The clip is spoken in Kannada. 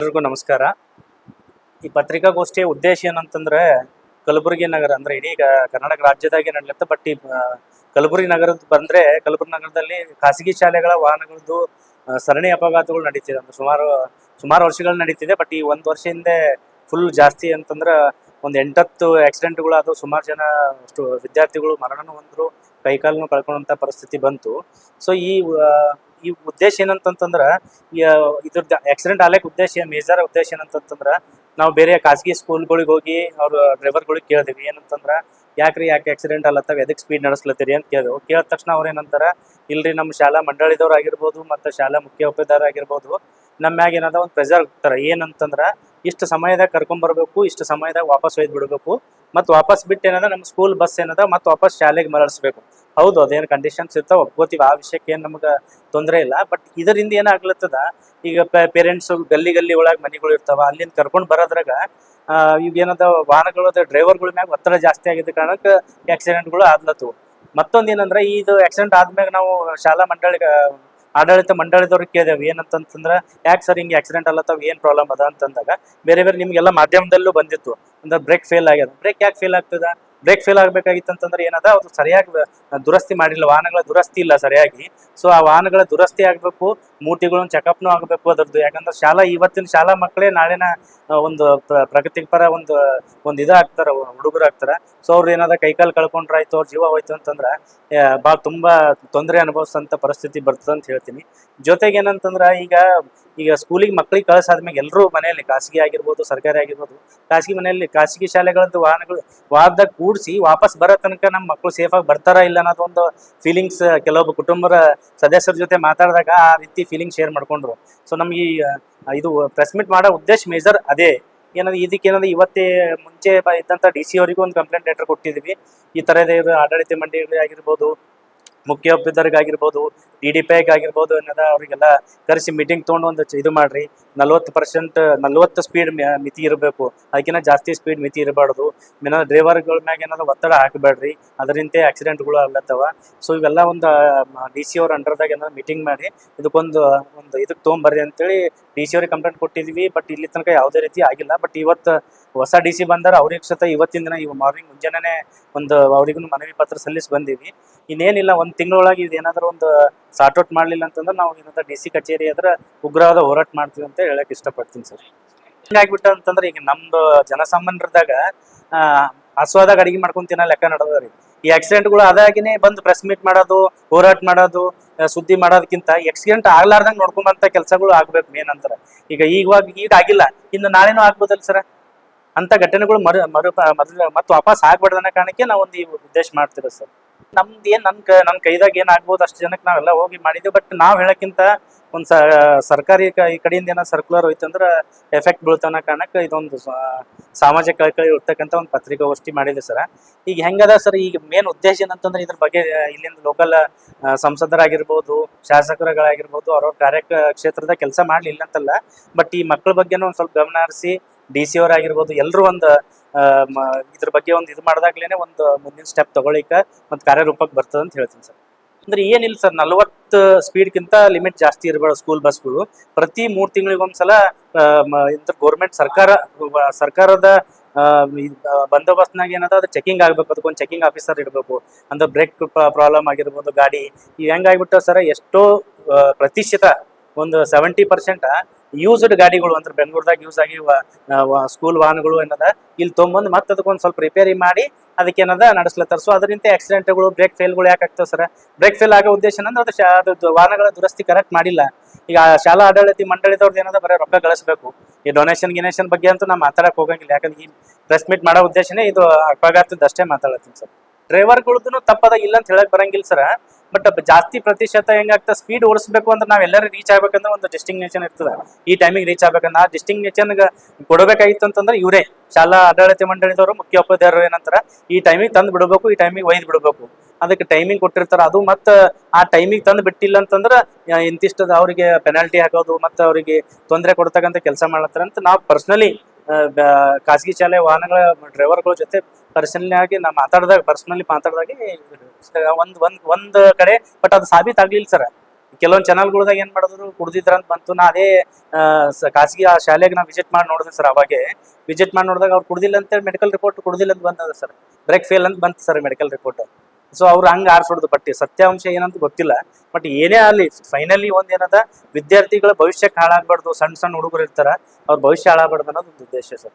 ಎಲ್ರಿಗೂ ನಮಸ್ಕಾರ. ಈ ಪತ್ರಿಕಾಗೋಷ್ಠಿಯ ಉದ್ದೇಶ ಏನಂತಂದ್ರೆ ಕಲಬುರಗಿ ನಗರ ಅಂದ್ರೆ ಇಡೀ ಕರ್ನಾಟಕ ರಾಜ್ಯದಾಗೆ ನಡೆಯುತ್ತೆ. ಬಟ್ ಈ ಕಲಬುರಗಿ ನಗರದ ಬಂದ್ರೆ ಕಲಬುರಗಿ ನಗರದಲ್ಲಿ ಖಾಸಗಿ ಶಾಲೆಗಳ ವಾಹನಗಳದ್ದು ಸರಣಿ ಅಪಘಾತಗಳು ನಡೀತಿದೆ. ಅಂದ್ರೆ ಸುಮಾರು ವರ್ಷಗಳು ನಡೀತಿದೆ. ಬಟ್ ಈ ಒಂದು ವರ್ಷ ಹಿಂದೆ ಫುಲ್ ಜಾಸ್ತಿ ಅಂತಂದ್ರೆ ಒಂದು 8-10 ಆಕ್ಸಿಡೆಂಟ್ಗಳು ಅದು. ಸುಮಾರು ಜನ ವಿದ್ಯಾರ್ಥಿಗಳು ಮರಣನೂ ಹೊಂದ್ರು, ಕೈಕಾಲನ್ನು ಕಳ್ಕೊಳ್ಳುವಂತ ಪರಿಸ್ಥಿತಿ ಬಂತು. ಸೊ ಈ ಉದ್ದೇಶ ಏನಂತಂದ್ರ ಇದ್ರದ್ದು ಆಕ್ಸಿಡೆಂಟ್ ಆಗ್ಲಿಕ್ಕೆ ಮೇಜರ್ ಉದ್ದೇಶ ಏನಂತಂದ್ರ ನಾವು ಬೇರೆ ಖಾಸಗಿ ಸ್ಕೂಲ್ಗಳಿಗೆ ಹೋಗಿ ಅವ್ರ ಡ್ರೈವರ್ಗಳಿಗೆ ಕೇಳಿದ್ವಿ. ಏನಂತಂದ್ರ ಯಾಕೆ ಆಕ್ಸಿಡೆಂಟ್ ಅಲ್ಲತ್ತಾವ, ಎದಕ್ಕೆ ಸ್ಪೀಡ್ ನಡೆಸ್ಲತ್ತೀರಿ ಅಂತ ಕೇಳಿದೆವು. ಕೇಳಿದ ತಕ್ಷಣ ಅವ್ರು ಏನಂತಾರ, ಇಲ್ರಿ ನಮ್ಮ ಶಾಲಾ ಮಂಡಳಿದವ್ರು ಆಗಿರ್ಬೋದು ಮತ್ತು ಶಾಲಾ ಮುಖ್ಯೋಪಾಧ್ಯಾಯರು ಆಗಿರ್ಬೋದು ನಮ್ಮ ಮ್ಯಾಗ ಏನದ ಒಂದು ಪ್ರೆಷರ್ ಹಾಕ್ತಾರ. ಏನಂತಂದ್ರ ಇಷ್ಟು ಸಮಯದಾಗ ಕರ್ಕೊಂಡ್ಬರ್ಬೇಕು, ಇಷ್ಟು ಸಮಯದಾಗ ವಾಪಸ್ ಒಯ್ದು ಬಿಡಬೇಕು, ಮತ್ತು ವಾಪಸ್ ಬಿಟ್ಟು ಏನದ ನಮ್ಮ ಸ್ಕೂಲ್ ಬಸ್ ಏನದ ಮತ್ತು ವಾಪಸ್ ಶಾಲೆಗೆ ಮರಳಿಸ್ಬೇಕು. ಹೌದು, ಅದೇನು ಕಂಡೀಷನ್ಸ್ ಇರ್ತಾವ, ಒಪ್ಕೋತೀವಿ. ಆ ವಿಷಯಕ್ಕೆ ಏನು ನಮ್ಗೆ ತೊಂದರೆ ಇಲ್ಲ. ಬಟ್ ಇದರಿಂದ ಏನಾಗ್ಲತ್ತದ, ಈಗ ಪೇರೆಂಟ್ಸ್ ಗಲ್ಲಿ ಒಳಗೆ ಮನೆಗಳು ಇರ್ತಾವ, ಅಲ್ಲಿಂದ ಕರ್ಕೊಂಡು ಬರೋದ್ರಾಗ ಈಗ ಏನದ ವಾಹನಗಳ ಡ್ರೈವರ್ಗಳ ಮ್ಯಾಗ ಒತ್ತಡ ಜಾಸ್ತಿ ಆಗಿದ್ದ ಕಾರಣಕ್ಕೆ ಆಕ್ಸಿಡೆಂಟ್ಗಳು ಆಗ್ಲತ್ತವು. ಮತ್ತೊಂದು ಏನಂದ್ರೆ, ಇದು ಆಕ್ಸಿಡೆಂಟ್ ಆದ್ಮ್ಯಾಗ ನಾವು ಶಾಲಾ ಆಡಳಿತ ಮಂಡಳಿದವ್ರಿಗೆ ಕೇಳಿದೆವು. ಏನಂತಂದ್ರೆ, ಯಾಕೆ ಸರ್ ಹಿಂಗೆ ಆಕ್ಸಿಡೆಂಟ್ ಅಲ್ಲತ್ತಾವ, ಏನು ಪ್ರಾಬ್ಲಮ್ ಅದ ಅಂತಂದಾಗ ಬೇರೆ ನಿಮ್ಗೆಲ್ಲ ಮಾಧ್ಯಮದಲ್ಲೂ ಬಂದಿತ್ತು. ಅಂದ್ರೆ ಬ್ರೇಕ್ ಫೇಲ್ ಆಗ್ಯದ. ಬ್ರೇಕ್ ಯಾಕೆ ಫೇಲ್ ಆಗ್ತದ? ಬ್ರೇಕ್ ಫೇಲ್ ಆಗಬೇಕಾಗಿತ್ತು ಅಂತಂದ್ರೆ ಏನದ, ಅದು ಸರಿಯಾಗಿ ದುರಸ್ತಿ ಮಾಡಿಲ್ಲ, ವಾಹನಗಳ ದುರಸ್ತಿ ಇಲ್ಲ ಸರಿಯಾಗಿ. ಸೊ ಆ ವಾಹನಗಳ ದುರಸ್ತಿ ಆಗಬೇಕು, ಮೂಟಿಗಳನ್ನ ಚೆಕಪ್ನು ಆಗಬೇಕು ಅದರದ್ದು. ಯಾಕಂದ್ರೆ ಇವತ್ತಿನ ಶಾಲಾ ಮಕ್ಕಳೇ ನಾಳಿನ ಒಂದು ಪ್ರಗತಿಪರ ಒಂದು ಆಗ್ತಾರ, ಹುಡುಗರು ಆಗ್ತಾರ. ಸೊ ಅವ್ರು ಏನಾದ ಕೈಕಾಲು ಕಳ್ಕೊಂಡ್ರಾಯ್ತು, ಅವ್ರ ಜೀವ ಹೋಯ್ತು ಅಂತಂದ್ರೆ ಭಾಳ ತುಂಬಾ ತೊಂದರೆ ಅನುಭವಿಸೋಂಥ ಪರಿಸ್ಥಿತಿ ಬರ್ತದೆ ಅಂತ ಹೇಳ್ತೀನಿ. ಜೊತೆಗೆ ಏನಂತಂದ್ರೆ, ಈಗ ಸ್ಕೂಲಿಗೆ ಮಕ್ಕಳಿಗೆ ಕಳ್ಸಾದ್ಮೇಲೆ ಎಲ್ಲರೂ ಮನೆಯಲ್ಲಿ ಖಾಸಗಿ ಆಗಿರ್ಬೋದು, ಸರ್ಕಾರಿ ಆಗಿರ್ಬೋದು, ಖಾಸಗಿ ಶಾಲೆಗಳದ್ದು ವಾಹನದಾಗ ಕೂಡಿಸಿ ವಾಪಸ್ ಬರೋ ತನಕ ನಮ್ಮ ಮಕ್ಕಳು ಸೇಫಾಗಿ ಬರ್ತಾರಾ ಇಲ್ಲ ಅನ್ನೋದೊಂದು ಫೀಲಿಂಗ್ಸ್ ಕೆಲವೊಬ್ಬ ಕುಟುಂಬದ ಸದಸ್ಯರ ಜೊತೆ ಮಾತಾಡಿದಾಗ ಆ ರೀತಿ ಫೀಲಿಂಗ್ ಶೇರ್ ಮಾಡ್ಕೊಂಡ್ರು. ಸೊ ನಮ್ಗೆ ಇದು ಪ್ರೆಸ್ ಮೀಟ್ ಮಾಡೋ ಉದ್ದೇಶ ಮೇಜರ್ ಅದೇ. ಇದಕ್ಕೇನಂದ್ರೆ ಇವತ್ತೇ ಮುಂಚೆ ಇದ್ದಂಥ DC ಅವರಿಗೂ ಒಂದು ಕಂಪ್ಲೇಂಟ್ ಲೆಟರ್ ಕೊಟ್ಟಿದ್ವಿ. ಈ ಥರದ ಆಡಳಿತ ಮಂಡಳಿ ಆಗಿರ್ಬೋದು, ಮುಖ್ಯೋಪಾಧ್ಯಾಯರಿಗಾಗಿರ್ಬೋದು, DDPI ಆಗಿರ್ಬೋದು ಅನ್ನೋದ ಅವರಿಗೆಲ್ಲ ಕರೆಸಿ ಮೀಟಿಂಗ್ ತೊಗೊಂಡು ಒಂದು ಇದು ಮಾಡ್ರಿ. 40% ಸ್ಪೀಡ್ ಮಿತಿ ಇರಬೇಕು, ಅದಕ್ಕಿಂತ ಜಾಸ್ತಿ ಸ್ಪೀಡ್ ಮಿತಿ ಇರಬಾರ್ದು. ಡ್ರೈವರ್ಗಳ ಮ್ಯಾಗ ಏನಾದ್ರು ಒತ್ತಡ ಹಾಕಬೇಡ್ರಿ, ಅದರಿಂದ ಆಕ್ಸಿಡೆಂಟ್ಗಳು ಆಗ್ಲತ್ತವ. ಸೊ ಇವೆಲ್ಲ ಒಂದು DC ಅವ್ರ ಅಂಡರ್ದಾಗ ಏನಾದ್ರು ಮೀಟಿಂಗ್ ಮಾಡಿ ಇದಕ್ಕೆ ಇದಕ್ಕೆ ತೊಗೊಂಬರ್ರಿ ಅಂತೇಳಿ DC ಅವ್ರಿಗೆ ಕಂಪ್ಲೇಂಟ್ ಕೊಟ್ಟಿದ್ವಿ. ಬಟ್ ಇಲ್ಲಿ ತನಕ ಯಾವುದೇ ರೀತಿ ಆಗಿಲ್ಲ. ಬಟ್ ಇವತ್ತು ಹೊಸ DC ಬಂದಾರ, ಅವ್ರಿಗೆ ಸತ ಇವತ್ತಿನ ದಿನ ಮಾರ್ನಿಂಗ್ ಮುಂಜಾನೆ ಅವ್ರಿಗೂ ಮನವಿ ಪತ್ರ ಸಲ್ಲಿಸಿ ಬಂದೀವಿ. ಇನ್ನೇನಿಲ್ಲ, ಒಂದು ತಿಂಗಳೊಳಗೆ ಇದು ಏನಾದರೂ ಒಂದು ಸಾರ್ಟ್ ಔಟ್ ಮಾಡಲಿಲ್ಲ ಅಂತಂದ್ರೆ ನಾವು ಏನಾದ್ರು DC ಕಚೇರಿ ಆದ್ರೆ ಉಗ್ರವಾದ ಹೋರಾಟ ಮಾಡ್ತೀವಿ ಅಂತ ಹೇಳಕ್ ಇಷ್ಟಪಡ್ತೀನಿ ಸರ್. ಹಿಂಗಾಗ್ಬಿಟ್ಟು ಅಂತಂದ್ರೆ, ಈಗ ನಮ್ದು ಜನಸಾಮಾನ್ಯರದಾಗ ಹಸುವಾದಾಗ ಅಡಿಗೆ ಮಾಡ್ಕೊಂತಿನ ಲೆಕ್ಕ ನಡೆದ್ರಿ. ಈ ಆಕ್ಸಿಡೆಂಟ್ಗಳು ಅದಾಗಿನೇ ಬಂದು ಪ್ರೆಸ್ ಮೀಟ್ ಮಾಡೋದು, ಹೋರಾಟ ಮಾಡೋದು, ಸುದ್ದಿ ಮಾಡೋದಕ್ಕಿಂತ ಆಕ್ಸಿಡೆಂಟ್ ಆಗ್ಲಾರ್ದಂಗೆ ನೋಡ್ಕೊಂಬಂತ ಕೆಲಸಗಳು ಆಗ್ಬೇಕು ಮೇನ್ ಅಂತಾರೆ. ಈಗ ಆಗಿಲ್ಲ, ಇನ್ನು ನಾಳೆನೂ ಆಗ್ಬೋದಲ್ಲ ಸರ್. ಅಂತ ಘಟನೆಗಳು ಮತ್ತೆ ವಾಪಸ್ ಆಗ್ಬಾರ್ದು ಅನ್ನೋ ಕಾರಣಕ್ಕೆ ನಾವು ಈ ಉದ್ದೇಶ ಮಾಡ್ತಿರೋ ಸರ್. ನಮ್ದು ಏನ್ ನನ್ ಕೈದಾಗ ಏನ್ ಆಗ್ಬೋದು ಅಷ್ಟು ಜನಕ್ಕೆ ನಾವೆಲ್ಲ ಹೋಗಿ ಮಾಡಿದ್ವಿ. ಬಟ್ ನಾವ್ ಹೇಳಕ್ಕಿಂತ ಒಂದು ಸರ್ಕಾರಿ ಈ ಕಡೆಯಿಂದ ಏನೋ ಸರ್ಕ್ಯುಲರ್ ಹೋಯ್ತು ಅಂದ್ರೆ ಎಫೆಕ್ಟ್ ಬೀಳ್ತಾನ ಕಾರಣಕ್ಕೆ ಇದೊಂದು ಸಾಮಾಜಿಕ ಕಳಕಳಿ ಇರ್ತಕ್ಕಂಥ ಒಂದು ಪತ್ರಿಕಾಗೋಷ್ಠಿ ಮಾಡಿದೆ ಸರ್. ಈಗ ಹೆಂಗದ ಸರ್, ಈಗ ಮೇನ್ ಉದ್ದೇಶ ಏನಂತಂದ್ರೆ ಇದ್ರ ಬಗ್ಗೆ ಇಲ್ಲಿಂದ ಲೋಕಲ್ ಸಂಸದರಾಗಿರ್ಬೋದು, ಶಾಸಕರುಗಳಾಗಿರ್ಬೋದು, ಅವ್ರವ್ರ ಕ್ಷೇತ್ರದ ಕೆಲಸ ಮಾಡ್ಲಿಲ್ಲ ಅಂತಲ್ಲ. ಬಟ್ ಈ ಮಕ್ಕಳ ಬಗ್ಗೆನೂ ಒಂದ್ ಸ್ವಲ್ಪ ಗಮನ ಹರಿಸಿ DC ಅವರಾಗಿರ್ಬೋದು ಎಲ್ಲರೂ ಇದ್ರ ಬಗ್ಗೆ ಇದು ಮಾಡಿದಾಗ್ಲೇನೆ ಒಂದು ಮುಂದಿನ ಸ್ಟೆಪ್ ತಗೊಳಿಕ ಮತ್ತು ಕಾರ್ಯರೂಪಕ್ಕೆ ಬರ್ತದೆ ಅಂತ ಹೇಳ್ತೀನಿ ಸರ್. ಅಂದ್ರೆ ಏನಿಲ್ಲ ಸರ್, 40 ಸ್ಪೀಡ್ಗಿಂತ ಲಿಮಿಟ್ ಜಾಸ್ತಿ ಇರಬಾರ್ದು ಸ್ಕೂಲ್ ಬಸ್ಗಳು. ಪ್ರತಿ 3 ತಿಂಗಳಿಗೊಂದ್ಸಲ ಗೌರ್ಮೆಂಟ್ ಸರ್ಕಾರದ ಬಂದೋಬಸ್ತ್ನಾಗ ಏನದ ಅದು ಚೆಕಿಂಗ್ ಆಗ್ಬೇಕು. ಅದಕ್ಕೊಂದು ಚೆಕಿಂಗ್ ಆಫೀಸರ್ ಇರಬೇಕು. ಅಂದ್ರೆ ಬ್ರೇಕ್ ಪ್ರಾಬ್ಲಮ್ ಆಗಿರ್ಬೋದು, ಗಾಡಿ ಹೆಂಗಾಗ್ಬಿಟ್ಟು ಸರ್, ಎಷ್ಟೋ ಪ್ರತಿಶತ ಒಂದು 70% ಯೂಸ್ಡ್ ಗಾಡಿಗಳು ಅಂದ್ರೆ ಬೆಂಗಳೂರದಾಗ ಯೂಸ್ ಆಗಿ ಸ್ಕೂಲ್ ವಾಹನಗಳು ಏನದ ಇಲ್ಲಿ ತೊಗೊಂಬಂದು ಮತ್ತೆ ಅದಕ್ಕೊಂದು ಸ್ವಲ್ಪ ರಿಪೇರಿ ಮಾಡಿ ಅದಕ್ಕೆ ಏನದ ನಡೆಸ್ಲತ್ತಾರೆ. ಸೊ ಅದರಿಂದ ಆಕ್ಸಿಡೆಂಟ್ಗಳು, ಬ್ರೇಕ್ ಫೇಲ್ಗಳು ಯಾಕೆ ಆಗ್ತಾವೆ ಸರ್? ಬ್ರೇಕ್ ಫೇಲ್ ಆಗೋ ಉದ್ದೇಶ ಏನಂದ್ರೆ ಅದು ವಾಹನಗಳ ದುರಸ್ತಿ ಕರೆಕ್ಟ್ ಮಾಡಿಲ್ಲ. ಈಗ ಶಾಲಾ ಆಡಳಿತ ಮಂಡಳಿದವ್ರದ್ದು ಏನದ ಬರೀ ರೊಕ್ಕ ಗಳಿಸ್ಬೇಕು. ಈ ಗಿನೇಷನ್ ಬಗ್ಗೆ ಅಂತೂ ನಾವು ಮಾತಾಡಕ್ ಹೋಗಂಗಿಲ್ಲ. ಯಾಕಂದ್ರೆ ಈ ಪ್ರೆಸ್ ಮೀಟ್ ಮಾಡೋ ಉದ್ದೇಶನೇ ಇದು ಅಪಘಾತದಷ್ಟೇ ಮಾತಾಡತ್ತೀನಿ ಸರ್. ಡ್ರೈವರ್ಗಳದ್ದು ತಪ್ಪದ ಇಲ್ಲ ಅಂತ ಹೇಳಕ್ ಬರಂಗಿಲ್ಲ ಸರ್. ಬಟ್ ಜಾಸ್ತಿ ಪ್ರತಿಶತ ಹೆಂಗಾಗ್ತದೆ, ಸ್ಪೀಡ್ ಓಡಿಸ್ಬೇಕು ಅಂದ್ರೆ ನಾವೆಲ್ಲರೂ ರೀಚ್ ಆಗ್ಬೇಕಂದ್ರೆ ಒಂದು ಡೆಸ್ಟಿನೇಷನ್ ಇರ್ತದೆ. ಈ ಟೈಮಿಗೆ ರೀಚ್ ಆಗ್ಬೇಕಂದ್ರೆ ಆ ಡೆಸ್ಟಿನೇಷನ್ ಕೊಡಬೇಕಾಗಿತ್ತು ಅಂತಂದ್ರೆ ಇವರೇ ಶಾಲಾ ಆಡಳಿತ ಮಂಡಳಿದವರು, ಮುಖ್ಯೋಪಾಧ್ಯಾಯರು ಏನಂತಾರ, ಈ ಟೈಮಿಗೆ ತಂದು ಬಿಡಬೇಕು, ಈ ಟೈಮಿಗೆ ಒಯ್ದು ಬಿಡಬೇಕು. ಅದಕ್ಕೆ ಟೈಮಿಂಗ್ ಕೊಟ್ಟಿರ್ತಾರ. ಅದು ಮತ್ತೆ ಆ ಟೈಮಿಗೆ ತಂದು ಬಿಟ್ಟಿಲ್ಲ ಅಂತಂದ್ರೆ ಇಂತಿಷ್ಟದ ಅವರಿಗೆ ಪೆನಾಲ್ಟಿ ಹಾಕೋದು ಮತ್ತು ಅವರಿಗೆ ತೊಂದರೆ ಕೊಡ್ತಕ್ಕಂಥ ಕೆಲಸ ಮಾಡ್ತಾರೆ ಅಂತ ನಾವು ಪರ್ಸನಲಿ ಖಾಸಗಿ ಶಾಲೆ ವಾಹನಗಳ ಡ್ರೈವರ್ಗಳ ಜೊತೆ ಪರ್ಸನಲಿ ಮಾತಾಡಿದಾಗ ಒಂದ್ ಕಡೆ ಬಟ್ ಅದು ಸಾಬೀತಾಗ್ಲಿಲ್ಲ ಸರ್. ಕೆಲವೊಂದು ಚಾನಲ್ಗಳ್ದಾಗ ಏನ್ ಮಾಡಿದ್ರು ಕುಡ್ದಿದ್ರ ಅಂತ ಬಂತು. ನಾ ಅದೇ ಖಾಸಗಿ ಆ ಶಾಲೆಗೆ ನಾ ವಿಸಿಟ್ ಮಾಡಿ ನೋಡಿದೆ ಸರ್. ಅವಾಗೆ ವಿಸಿಟ್ ಮಾಡಿ ನೋಡಿದಾಗ ಅವ್ರು ಕುಡ್ದಿಲ್ಲ ಅಂತ ಮೆಡಿಕಲ್ ರಿಪೋರ್ಟ್ ಕುಡ್ದಿಲ್ಲ ಅಂತ ಬಂದದ ಸರ್. ಬ್ರೇಕ್ ಫೇಲ್ ಅಂತ ಬಂತು ಸರ್ ಮೆಡಿಕಲ್ ರಿಪೋರ್ಟ್. ಸೊ ಅವ್ರು ಹಂಗ ಆರ್ಸೋಡ್ದು. ಬಟ್ ಸತ್ಯಾಂಶ ಏನಂತ ಗೊತ್ತಿಲ್ಲ. ಬಟ್ ಏನೇ ಆಗಲಿ ಫೈನಲಿ ಒಂದ್ ಏನದ, ವಿದ್ಯಾರ್ಥಿಗಳ ಭವಿಷ್ಯಕ್ಕೆ ಹಾಳಾಗ್ಬಾರ್ದು. ಸಣ್ಣ ಸಣ್ಣ ಹುಡುಗರು ಇರ್ತಾರ, ಅವ್ರ ಭವಿಷ್ಯ ಹಾಳಾಗ್ಬಾರ್ದು ಅನ್ನೋದು ಒಂದು ಉದ್ದೇಶ ಸರ್.